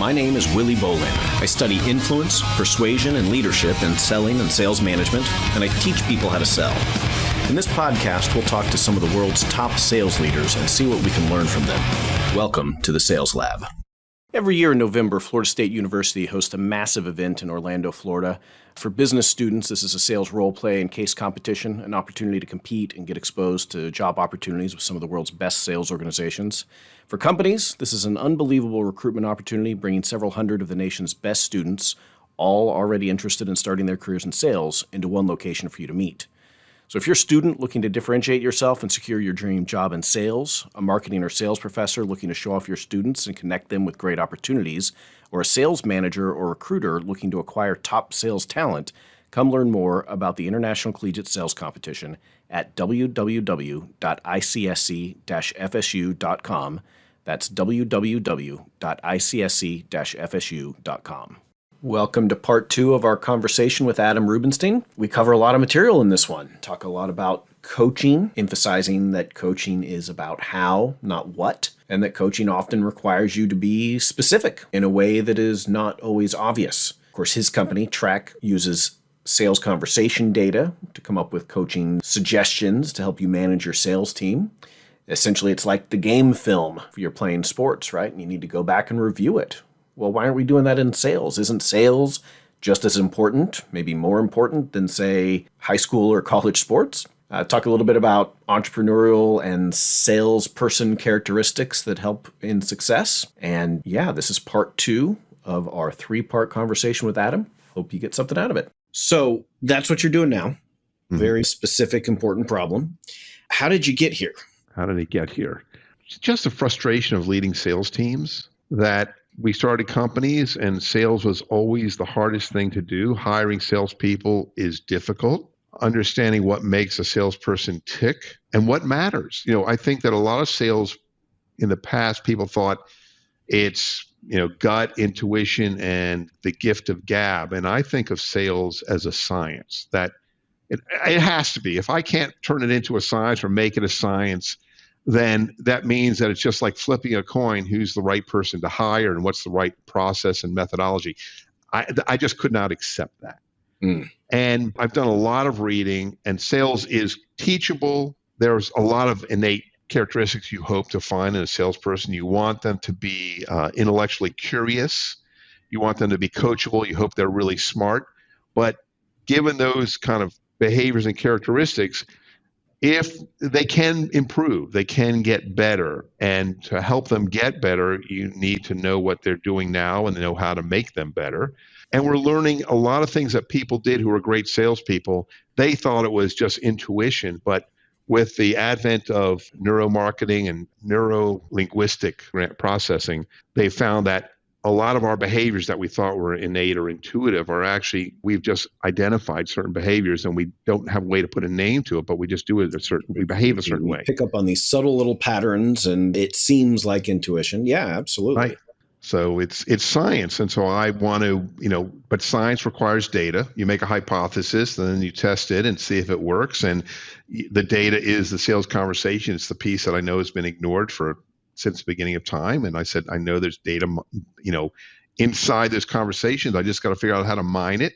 My name is Willy Bolander. I study influence, persuasion, and leadership in selling and sales management, and I teach people how to sell. In this podcast, we'll talk to some of the world's top sales leaders and see what we can learn from them. Welcome to the Sales Lab. Every year in November, Florida State University hosts a massive event in Orlando, Florida. For business students, this is a sales role play and case competition, an opportunity to compete and get exposed to job opportunities with some of the world's best sales organizations. For companies, this is an unbelievable recruitment opportunity, bringing several hundred of the nation's best students, all already interested in starting their careers in sales, into one location for you to meet. So if you're a student looking to differentiate yourself and secure your dream job in sales, a marketing or sales professor looking to show off your students and connect them with great opportunities, or a sales manager or recruiter looking to acquire top sales talent, come learn more about the International Collegiate Sales Competition at www.icsc-fsu.com. That's www.icsc-fsu.com. Welcome to part 2 of our conversation with Adam Rubenstein. We cover a lot of material in this one. Talk a lot about coaching, emphasizing that coaching is about how, not what, and that coaching often requires you to be specific in a way that is not always obvious. Of course, his company, Traq, uses sales conversation data to come up with coaching suggestions to help you manage your sales team. Essentially, it's like the game film if you're playing sports, right? And you need to go back and review it. Well, why aren't we doing that in sales? Isn't sales just as important, maybe more important than, say, high school or college sports? Talk a little bit about entrepreneurial and salesperson characteristics that help in success. And yeah, this is part 2 of our 3-part conversation with Adam. Hope you get something out of it. So that's what you're doing now. Mm-hmm. Very specific, important problem. How did you get here? How did it get here? It's just a frustration of leading sales teams that we started companies and sales was always the hardest thing to do. Hiring salespeople is difficult. Understanding what makes a salesperson tick and what matters. I think that a lot of sales in the past, people thought it's, gut, intuition, and the gift of gab. And I think of sales as a science that it has to be. If I can't turn it into a science or make it a science, then that means that it's just like flipping a coin, who's the right person to hire and what's the right process and methodology. I just could not accept that. And I've done a lot of reading, and sales is teachable. There's a lot of innate characteristics you hope to find in a salesperson. You want them to be intellectually curious. You want them to be coachable. You hope they're really smart. But given those kind of behaviors and characteristics, if they can improve, they can get better. And to help them get better, you need to know what they're doing now and know how to make them better. And we're learning a lot of things that people did who were great salespeople. They thought it was just intuition, but with the advent of neuromarketing and neuro-linguistic processing, they found that a lot of our behaviors that we thought were innate or intuitive are actually, we've just identified certain behaviors and we don't have a way to put a name to it, but we just do it we behave a certain way. Pick up on these subtle little patterns and it seems like intuition. Yeah, absolutely. Right. So it's science. And so I want to, but science requires data. You make a hypothesis, and then you test it and see if it works. And the data is the sales conversation. It's the piece that I know has been ignored since the beginning of time. And I said, I know there's data, inside those conversations. I just got to figure out how to mine it.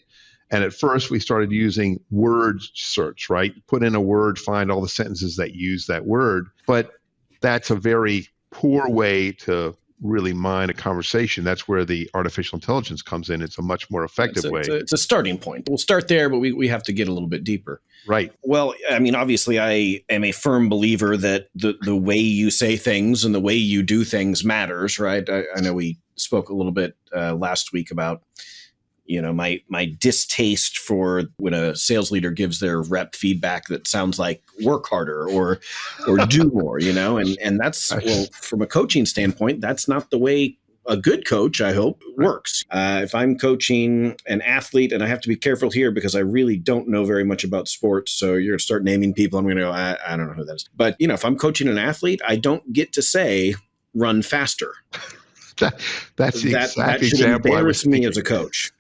And at first we started using word search, right? Put in a word, find all the sentences that use that word. But that's a very poor way to really mine a conversation. That's where the artificial intelligence comes in. It's a much more effective way. It's a starting point. We'll start there, but we have to get a little bit deeper. Right. Well, I mean, obviously, I am a firm believer that the way you say things and the way you do things matters, right? I know we spoke a little bit last week about, my distaste for when a sales leader gives their rep feedback that sounds like work harder or do more, and that's, well, from a coaching standpoint, that's not the way a good coach, I hope, works. If I'm coaching an athlete, and I have to be careful here because I really don't know very much about sports, so you're going to start naming people, I'm going to go, I don't know who that is. But, if I'm coaching an athlete, I don't get to say, run faster. That's the exact that should example embarrass me as a coach.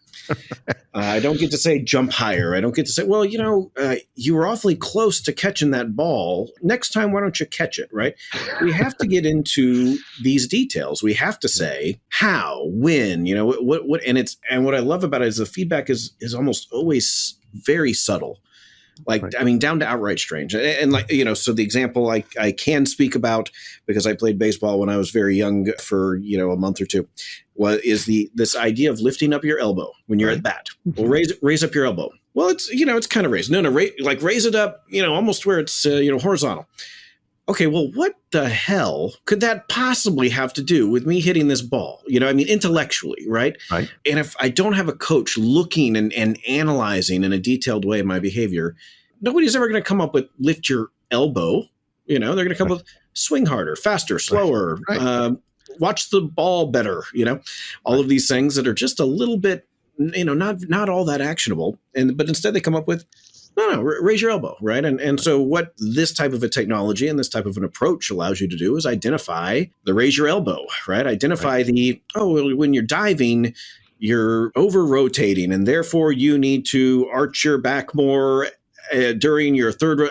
I don't get to say jump higher. I don't get to say, well, you were awfully close to catching that ball. Next time, why don't you catch it, right? We have to get into these details. We have to say how, when, what, and what I love about it is the feedback is almost always very subtle. Like, right. I mean, down to outright strange. And like, so the example I can speak about, because I played baseball when I was very young for, a month or two, is this idea of lifting up your elbow when you're at bat. Well, raise up your elbow. Well, it's kind of raised. No, raise it up, almost where it's, horizontal. Okay, well, what the hell could that possibly have to do with me hitting this ball? Intellectually, right? Right. And if I don't have a coach looking and analyzing in a detailed way my behavior, nobody's ever going to come up with lift your elbow. They're going to come up with swing harder, faster, slower, watch the ball better, all of these things that are just a little bit, not all that actionable. But instead they come up with, no, raise your elbow, right? And so what this type of a technology and this type of an approach allows you to do is identify the raise your elbow, right? Identify when you're diving, you're over-rotating, and therefore you need to arch your back more during your third.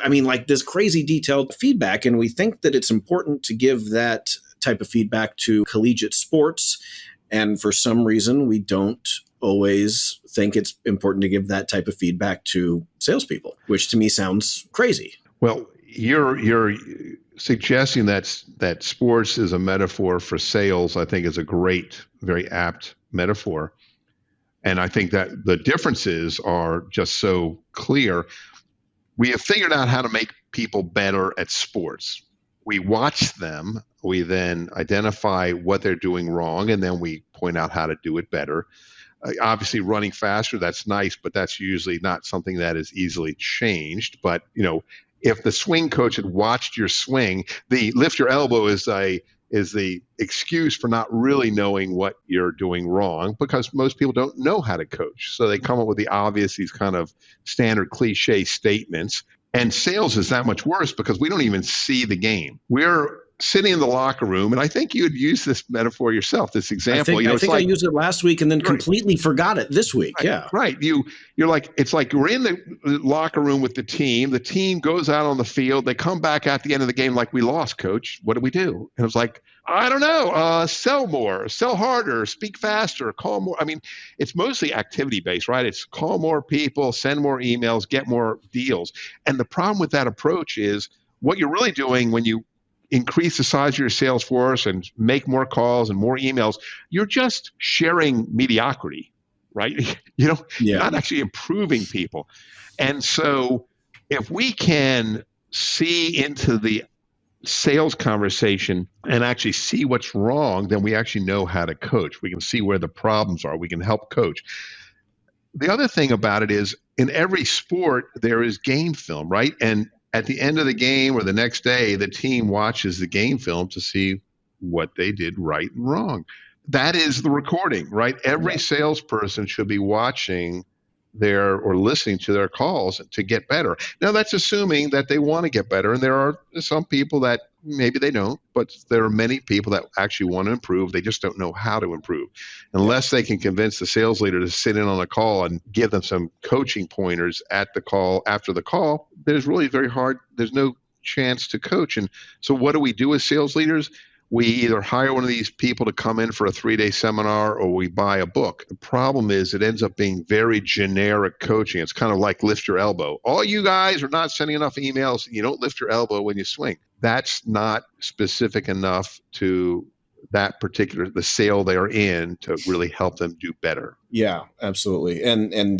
This crazy detailed feedback. And we think that it's important to give that type of feedback to collegiate sports. And for some reason, we don't always think it's important to give that type of feedback to salespeople, which to me sounds crazy. Well, you're suggesting that sports is a metaphor for sales. I think is a great, very apt metaphor. And I think that the differences are just so clear. We have figured out how to make people better at sports. We watch them. We then identify what they're doing wrong, and then we point out how to do it better. Obviously, running faster, that's nice, but that's usually not something that is easily changed. But, if the swing coach had watched your swing, the lift your elbow is the excuse for not really knowing what you're doing wrong, because most people don't know how to coach. So they come up with these kind of standard cliche statements. And sales is that much worse because we don't even see the game. We're sitting in the locker room, and I think you had used this metaphor yourself, this example. I think I used it last week and then completely forgot it this week. Right, yeah. Right. You're like, it's like we're in the locker room with the team. The team goes out on the field. They come back at the end of the game like, we lost, coach. What do we do? And it was like, I don't know. Sell more, sell harder, speak faster, call more. It's mostly activity based, right? It's call more people, send more emails, get more deals. And the problem with that approach is what you're really doing when you increase the size of your sales force and make more calls and more emails, you're just sharing mediocrity, right? You're not actually improving people. And so if we can see into the sales conversation and actually see what's wrong, then we actually know how to coach. We can see where the problems are. We can help coach. The other thing about it is in every sport, there is game film, right? And at the end of the game or the next day, the team watches the game film to see what they did right and wrong. That is the recording, right? Every salesperson should be watching or listening to their calls to get better. Now, that's assuming that they want to get better. And there are some people that maybe they don't, but there are many people that actually want to improve. They just don't know how to improve. Unless they can convince the sales leader to sit in on a call and give them some coaching pointers at the call, after the call, there's really very hard. There's no chance to coach. And so what do we do as sales leaders? We either hire one of these people to come in for a 3-day seminar or we buy a book. The problem is it ends up being very generic coaching. It's kind of like lift your elbow. All you guys are not sending enough emails. You don't lift your elbow when you swing. That's not specific enough to that particular, the sale they're in to really help them do better. Yeah, absolutely. And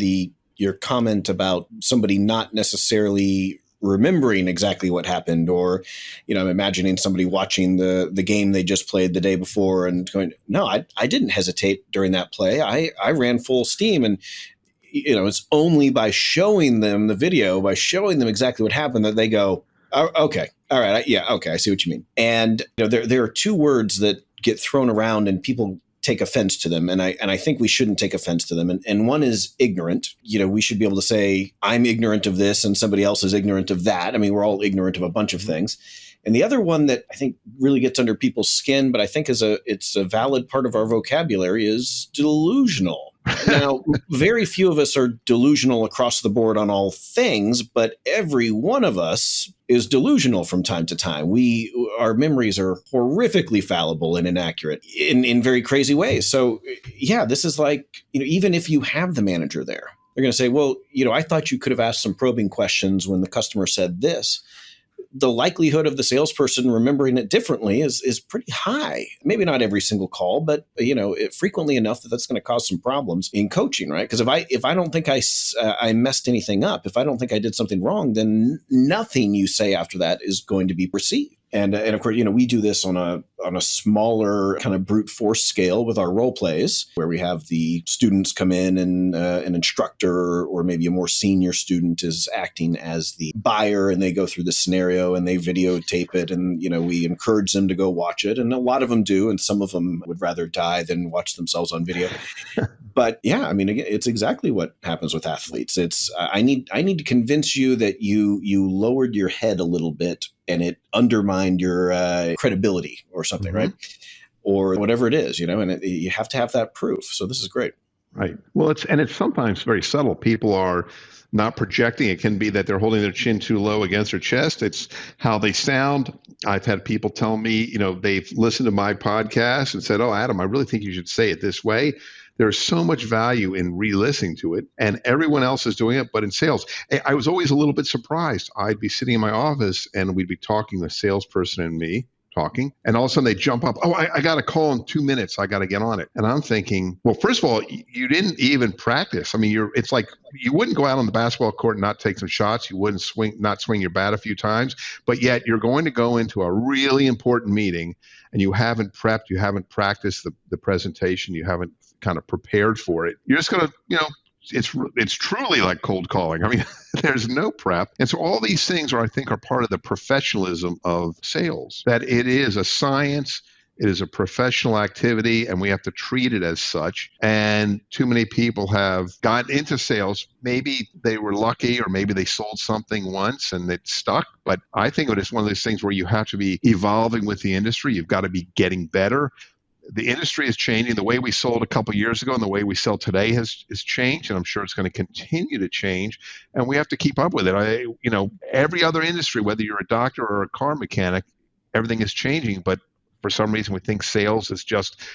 your comment about somebody not necessarily remembering exactly what happened, or, I'm imagining somebody watching the game they just played the day before and going, no, I didn't hesitate during that play. I ran full steam. And, it's only by showing them the video, by showing them exactly what happened, that they go, oh, okay, all right. Okay. I see what you mean. And, there are two words that get thrown around and people take offense to them. And I think we shouldn't take offense to them. And one is ignorant. We should be able to say, I'm ignorant of this and somebody else is ignorant of that. We're all ignorant of a bunch of things. And the other one that I think really gets under people's skin, but I think it's a valid part of our vocabulary, is delusional. Now, very few of us are delusional across the board on all things, but every one of us is delusional from time to time. Our memories are horrifically fallible and inaccurate in very crazy ways. So, yeah, this is like, even if you have the manager there, they're going to say, well, I thought you could have asked some probing questions when the customer said this. The likelihood of the salesperson remembering it differently is pretty high. Maybe not every single call, but frequently enough that's going to cause some problems in coaching, right? Because if I don't think I messed anything up, if I don't think I did something wrong, then nothing you say after that is going to be perceived. And of course, we do this on a smaller kind of brute force scale with our role plays, where we have the students come in and an instructor or maybe a more senior student is acting as the buyer, and they go through the scenario and they videotape it, and we encourage them to go watch it, and a lot of them do, and some of them would rather die than watch themselves on video. But yeah, again, it's exactly what happens with athletes. It's I need to convince you that you lowered your head a little bit and it undermined your credibility or something, right? Or whatever it is, and you have to have that proof. So this is great. Right. Well, it's sometimes very subtle. People are not projecting. It can be that they're holding their chin too low against their chest. It's how they sound. I've had people tell me, they've listened to my podcast and said, "Oh, Adam, I really think you should say it this way." There's so much value in re-listening to it, and everyone else is doing it. But in sales, I was always a little bit surprised. I'd be sitting in my office and we'd be talking, the salesperson and me talking, and all of a sudden they jump up. "Oh, I got a call in 2 minutes. I got to get on it." And I'm thinking, well, first of all, you didn't even practice. It's like you wouldn't go out on the basketball court and not take some shots. You wouldn't not swing your bat a few times, but yet you're going to go into a really important meeting and you haven't prepped, you haven't practiced the presentation, you haven't kind of prepared for it. You're just going to, it's truly like cold calling. There's no prep. And so all these things I think are part of the professionalism of sales, that it is a science, it is a professional activity, and we have to treat it as such. And too many people have gotten into sales. Maybe they were lucky, or maybe they sold something once and it stuck. But I think it is one of those things where you have to be evolving with the industry. You've got to be getting better. The industry is changing. The way we sold a couple of years ago and the way we sell today has changed, and I'm sure it's going to continue to change. And we have to keep up with it. Every other industry, whether you're a doctor or a car mechanic, everything is changing. But for some reason, we think sales is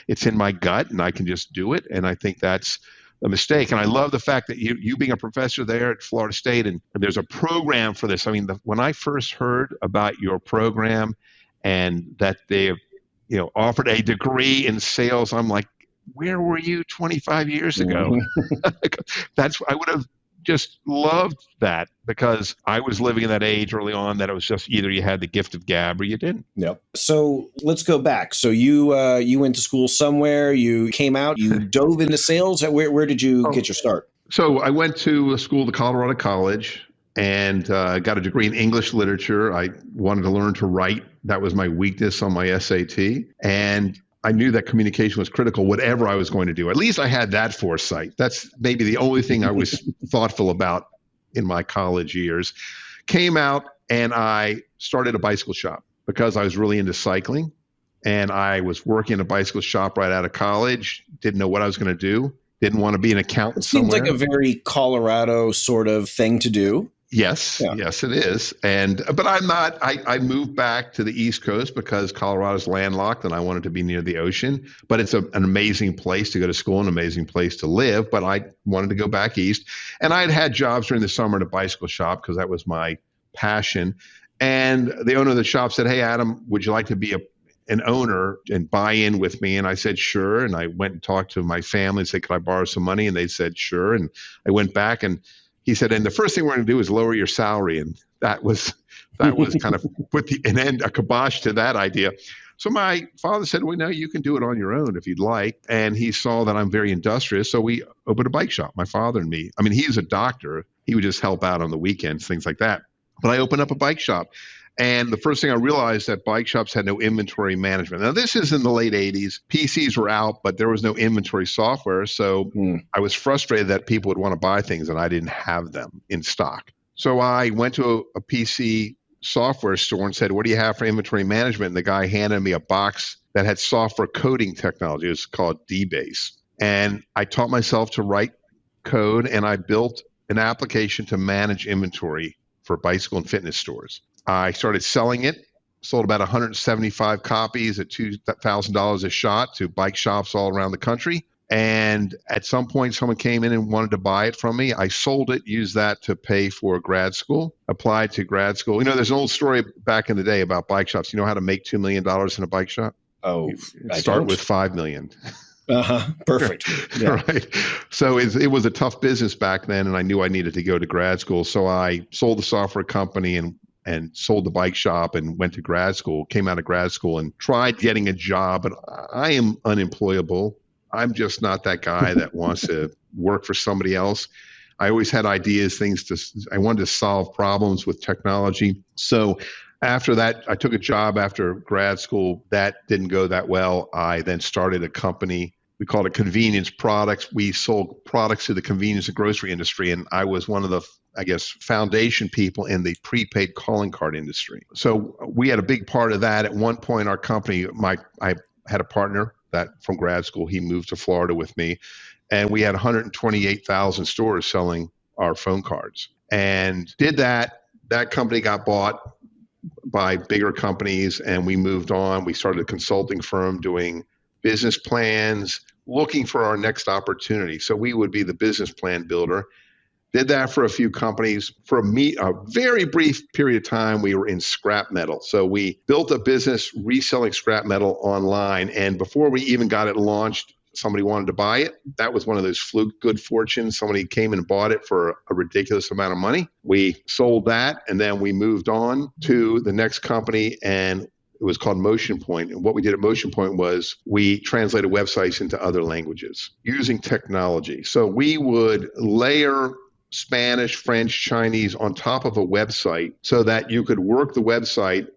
it's in my gut and I can just do it. And I think that's a mistake. And I love the fact that you being a professor there at Florida State, and there's a program for this. When I first heard about your program and that they offered a degree in sales, I'm like, where were you 25 years ago? I would have just loved that, because I was living in that age early on that it was just either you had the gift of gab or you didn't. Yep. So let's go back. So you went to school somewhere, you came out, you dove into sales. Where did you get your start? So I went to school, to Colorado College, and got a degree in English literature. I wanted to learn to write. That was my weakness on my SAT. And I knew that communication was critical, whatever I was going to do. At least I had that foresight. That's maybe the only thing I was thoughtful about in my college years. Came out and I started a bicycle shop because I was really into cycling. And I was working in a bicycle shop right out of college. Didn't know what I was going to do. Didn't want to be an accountant somewhere. Seems like a very Colorado sort of thing to do. Yes, yeah. Yes, it is. But I'm not. I moved back to the East Coast because Colorado's landlocked and I wanted to be near the ocean. But it's an amazing place to go to school, an amazing place to live. But I wanted to go back east. And I had jobs during the summer at a bicycle shop because that was my passion. And the owner of the shop said, "Hey, Adam, would you like to be an owner and buy in with me?" And I said, sure. And I went and talked to my family and said, "Could I borrow some money?" And they said, sure. And I went back and he said, "And the first thing we're going to do is lower your salary." And that was kind of put a kibosh to that idea. So my father said, "Well, no, you can do it on your own if you'd like." And he saw that I'm very industrious. So we opened a bike shop, my father and me. He's a doctor. He would just help out on the weekends, things like that. But I opened up a bike shop. And the first thing I realized that bike shops had no inventory management. Now, this is in the late 80s. PCs were out, but there was no inventory software. So I was frustrated that people would want to buy things and I didn't have them in stock. So I went to a PC software store and said, "What do you have for inventory management?" And the guy handed me a box that had software coding technology. It was called DBase. And I taught myself to write code, and I built an application to manage inventory for bicycle and fitness stores. I started selling it, sold about 175 copies at $2,000 a shot to bike shops all around the country. And at some point, someone came in and wanted to buy it from me. I sold it, used that to pay for grad school, applied to grad school. There's an old story back in the day about bike shops. You know how to make $2 million in a bike shop? Oh, Start with $5 million. Perfect. Yeah. Right. So it was a tough business back then, and I knew I needed to go to grad school. So I sold the software company and sold the bike shop and went to grad school, came out of grad school and tried getting a job. But I am unemployable. I'm just not that guy that wants to work for somebody else. I always had ideas, I wanted to solve problems with technology. So after that, I took a job after grad school. That didn't go that well. I then started a company. We called it Convenience Products. We sold products to the convenience and grocery industry. And I was one of the, foundation people in the prepaid calling card industry. So we had a big part of that. At one point, our company, I had a partner that from grad school, he moved to Florida with me. And we had 128,000 stores selling our phone cards. And did that. That company got bought by bigger companies, and we moved on. We started a consulting firm doing business plans, looking for our next opportunity. So we would be the business plan builder. Did that for a few companies. For a very brief period of time, we were in scrap metal. So we built a business reselling scrap metal online. And before we even got it launched, somebody wanted to buy it. That was one of those fluke good fortunes. Somebody came and bought it for a ridiculous amount of money. We sold that, and then we moved on to the next company, and it was called Motion Point. And what we did at Motion Point was we translated websites into other languages using technology. So we would layer Spanish, French, Chinese on top of a website so that you could work the website,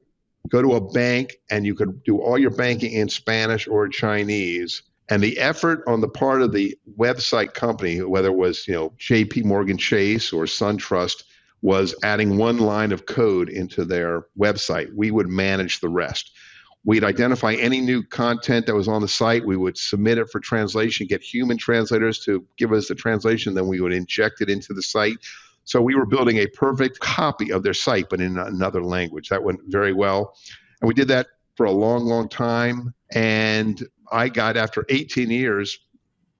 go to a bank, and you could do all your banking in Spanish or Chinese. And the effort on the part of the website company, whether it was, JP Morgan Chase or SunTrust, was adding one line of code into their website. We would manage the rest. We'd identify any new content that was on the site. We would submit it for translation, get human translators to give us the translation. Then we would inject it into the site. So we were building a perfect copy of their site, but in another language. That went very well. And we did that for a long, long time. And I got, after 18 years,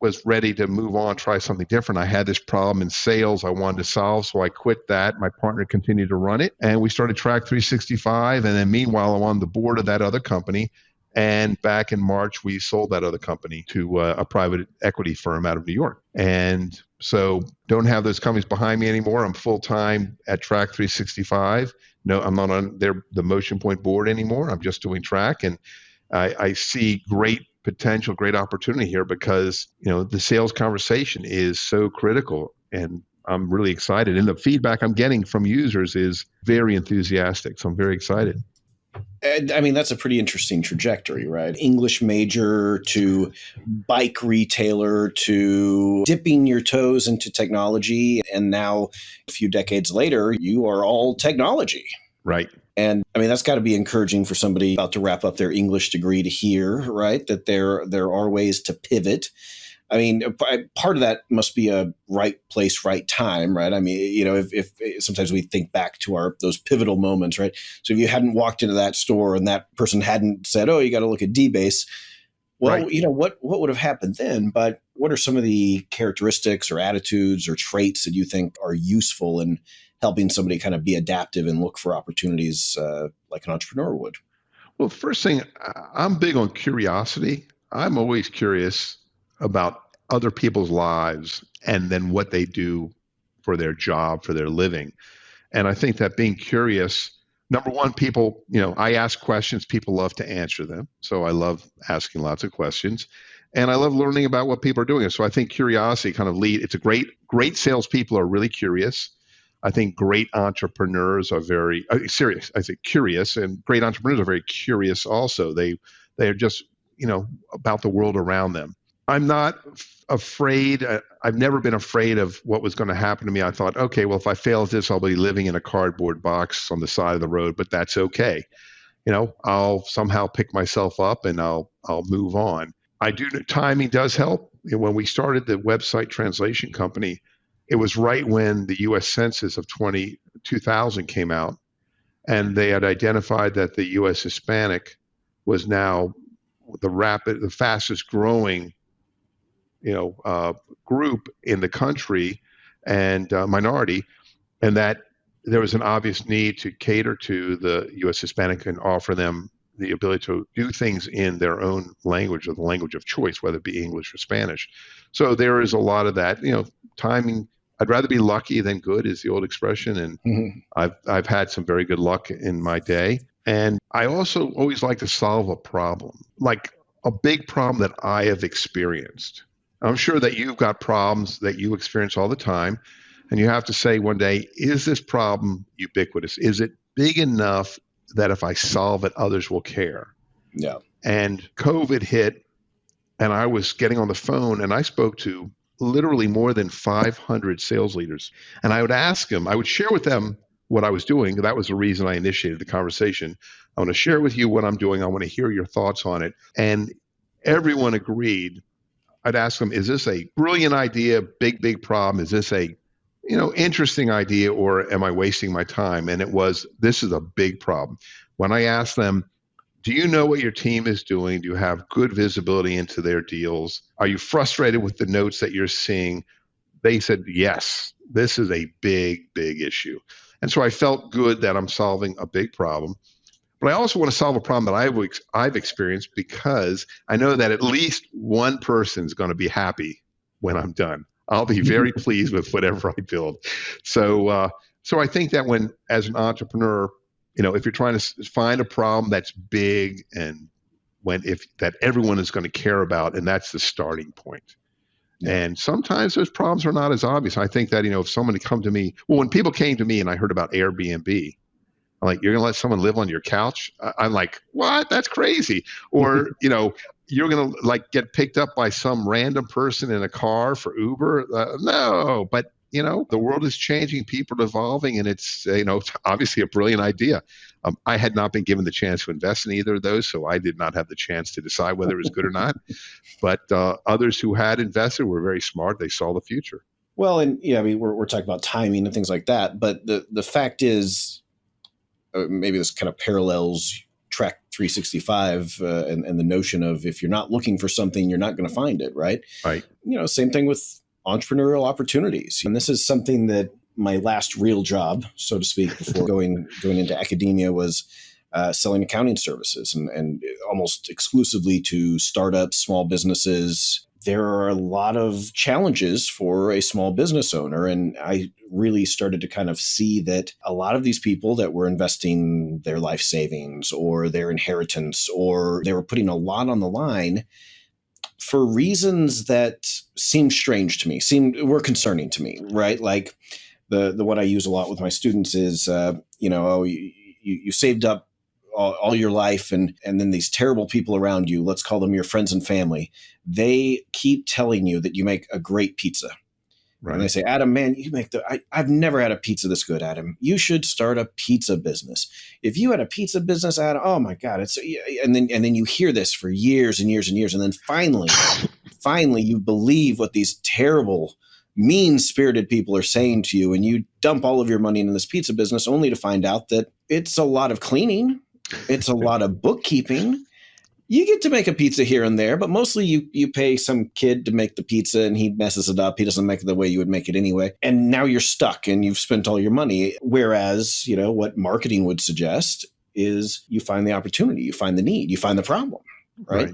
was ready to move on, try something different. I had this problem in sales I wanted to solve, so I quit that. My partner continued to run it, and we started Traq.ai. And then meanwhile, I'm on the board of that other company. And back in March, we sold that other company to a private equity firm out of New York. And so don't have those companies behind me anymore. I'm full-time at Traq.ai. No, I'm not on the Motion Point board anymore. I'm just doing Traq. And I see great potential, great opportunity here because, the sales conversation is so critical, and I'm really excited. And the feedback I'm getting from users is very enthusiastic. So I'm very excited. And that's a pretty interesting trajectory, right? English major to bike retailer to dipping your toes into technology. And now a few decades later, you are all technology. Right. And that's got to be encouraging for somebody about to wrap up their English degree to hear, right? That there are ways to pivot. Part of that must be a right place, right time, right? If sometimes we think back to those pivotal moments, right? So if you hadn't walked into that store and that person hadn't said, "Oh, you got to look at DBase," well, right. What would have happened then? But what are some of the characteristics or attitudes or traits that you think are useful in helping somebody kind of be adaptive and look for opportunities like an entrepreneur would? Well, first thing, I'm big on curiosity. I'm always curious about other people's lives and then what they do for their job, for their living. And I think that being curious, number one, people, I ask questions, people love to answer them. So I love asking lots of questions. And I love learning about what people are doing. So I think curiosity kind of it's a great salespeople are really curious. I think great entrepreneurs are very serious. I say curious, and great entrepreneurs are very curious also. They are just, about the world around them. I'm not afraid. I've never been afraid of what was going to happen to me. I thought, okay, well, if I fail at this, I'll be living in a cardboard box on the side of the road, but that's okay. I'll somehow pick myself up and I'll move on. Timing does help. when we started the website translation company, it was right when the U.S. Census of 2000 came out, and they had identified that the U.S. Hispanic was now the fastest growing, group in the country and minority, and that there was an obvious need to cater to the U.S. Hispanic and offer them the ability to do things in their own language or the language of choice, whether it be English or Spanish. So there is a lot of that. Timing. I'd rather be lucky than good is the old expression, and I've had some very good luck in my day. And I also always like to solve a problem, like a big problem that I have experienced. I'm sure that you've got problems that you experience all the time. And you have to say one day, is this problem ubiquitous? Is it big enough that if I solve it, others will care? Yeah. And COVID hit, and I was getting on the phone, and I spoke to literally more than 500 sales leaders. And I would ask them, I would share with them what I was doing. That was the reason I initiated the conversation. I want to share with you what I'm doing. I want to hear your thoughts on it. And everyone agreed. I'd ask them, is this a brilliant idea, big problem? Is this a interesting idea, or am I wasting my time? And this is a big problem. When I asked them, do you know what your team is doing? Do you have good visibility into their deals? Are you frustrated with the notes that you're seeing? They said, yes, this is a big issue. And so I felt good that I'm solving a big problem. But I also want to solve a problem that I've experienced, because I know that at least one person's going to be happy when I'm done. I'll be very pleased with whatever I build. So I think that as an entrepreneur, if you're trying to find a problem that's big and that everyone is going to care about, and that's the starting point. Yeah. And sometimes those problems are not as obvious. I think that, if somebody come to me, when people came to me and I heard about Airbnb, I'm like, you're going to let someone live on your couch? I'm like, what? That's crazy. Or, you're going to get picked up by some random person in a car for Uber? No, but the world is changing, people are evolving, and it's, obviously a brilliant idea. I had not been given the chance to invest in either of those, so I did not have the chance to decide whether it was good or not. But others who had invested were very smart. They saw the future. Well, and we're talking about timing and things like that, but the fact is, maybe this kind of parallels Traq 365 and the notion of, if you're not looking for something, you're not going to find it, right? Right. Same thing with entrepreneurial opportunities. And this is something that my last real job, so to speak, before going into academia, was selling accounting services, and almost exclusively to startups, small businesses. There are a lot of challenges for a small business owner. And I really started to kind of see that a lot of these people that were investing their life savings or their inheritance, or they were putting a lot on the line for reasons that seemed strange to me, were concerning to me, right? Like the what I use a lot with my students is, you saved up all your life, and then these terrible people around you, let's call them your friends and family, they keep telling you that you make a great pizza. Right. And they say, Adam, man, I've never had a pizza this good, Adam. You should start a pizza business. If you had a pizza business, Adam, oh my God. And then you hear this for years and years and years. And then finally you believe what these terrible, mean-spirited people are saying to you, and you dump all of your money into this pizza business only to find out that it's a lot of cleaning. It's a lot of bookkeeping. You get to make a pizza here and there, but mostly you pay some kid to make the pizza, and he messes it up. He doesn't make it the way you would make it anyway. And now you're stuck and you've spent all your money. Whereas, what marketing would suggest is you find the opportunity, you find the need, you find the problem, right?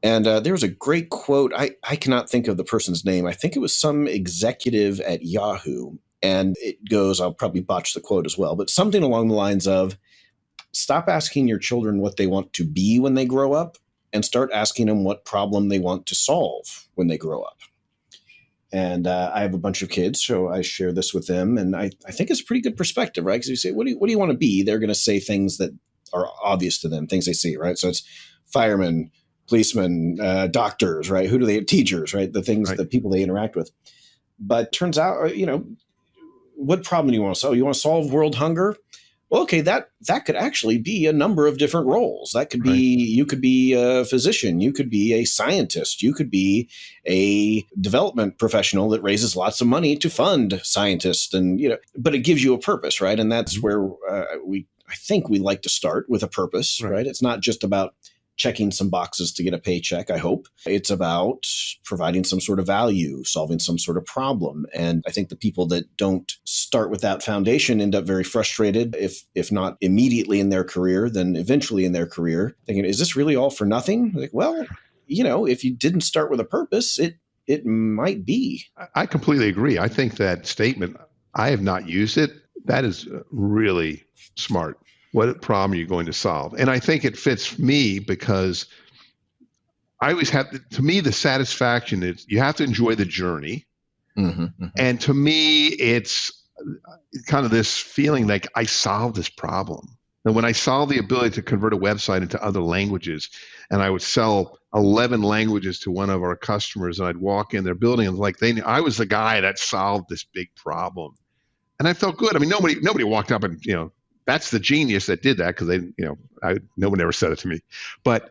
And there was a great quote. I cannot think of the person's name. I think it was some executive at Yahoo. And it goes, I'll probably botch the quote as well, but something along the lines of, stop asking your children what they want to be when they grow up, and start asking them what problem they want to solve when they grow up. And I have a bunch of kids, so I share this with them. And I think it's a pretty good perspective, right? Because you say, what do you want to be? They're going to say things that are obvious to them, things they see, right? So it's firemen, policemen, doctors, right? Teachers, right? The things, the people they interact with. But turns out, what problem do you want to solve? You want to solve world hunger? well, okay, that could actually be a number of different roles. That could be, you could be a physician, you could be a scientist, you could be a development professional that raises lots of money to fund scientists, and but it gives you a purpose, right? And that's where I think we like to start with a purpose, right? It's not just about checking some boxes to get a paycheck, I hope. It's about providing some sort of value, solving some sort of problem. And I think the people that don't start with that foundation end up very frustrated, if not immediately in their career, then eventually in their career, thinking, is this really all for nothing? Like, well, if you didn't start with a purpose, it might be. I completely agree. I think that statement, I have not used it, that is really smart. What problem are you going to solve? And I think it fits me because I always have, to me, the satisfaction is you have to enjoy the journey. And to me, it's kind of this feeling like I solved this problem. And when I saw the ability to convert a website into other languages, and I would sell 11 languages to one of our customers, and I'd walk in their building and I was the guy that solved this big problem. And I felt good. I mean, nobody walked up and, that's the genius that did that, because no one ever said it to me. But,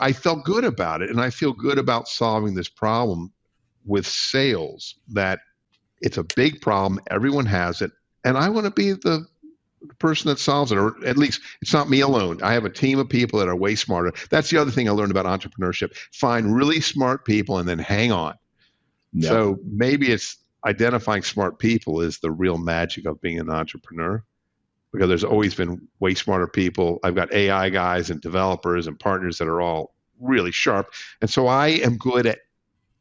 I felt good about it. And I feel good about solving this problem with sales, that it's a big problem. Everyone has it. And I want to be the person that solves it, or at least it's not me alone. I have a team of people that are way smarter. That's the other thing I learned about entrepreneurship. Find really smart people and then hang on. Yep. So maybe it's identifying smart people is the real magic of being an entrepreneur, because there's always been way smarter people. I've got AI guys and developers and partners that are all really sharp. And so I am good at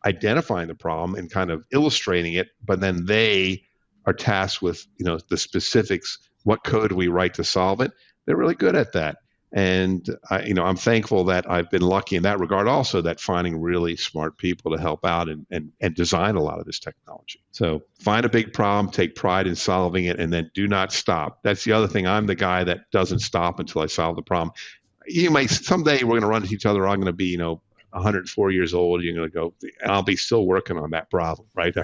identifying the problem and kind of illustrating it, but then they are tasked with, the specifics. What code do we write to solve it? They're really good at that. And I'm thankful that I've been lucky in that regard also, that finding really smart people to help out and design a lot of this technology. So find a big problem, take pride in solving it, and then do not stop. That's the other thing. I'm the guy that doesn't stop until I solve the problem. Someday we're going to run into each other. I'm going to be, 104 years old. You're going to go, I'll be still working on that problem, right?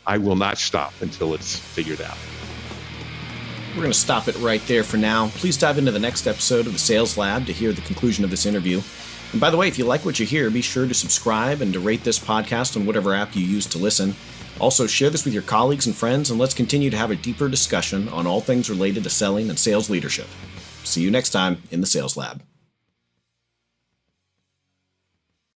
I will not stop until it's figured out. We're going to stop it right there for now. Please dive into the next episode of the Sales Lab to hear the conclusion of this interview. And by the way, if you like what you hear, be sure to subscribe and to rate this podcast on whatever app you use to listen. Also, share this with your colleagues and friends, and let's continue to have a deeper discussion on all things related to selling and sales leadership. See you next time in the Sales Lab.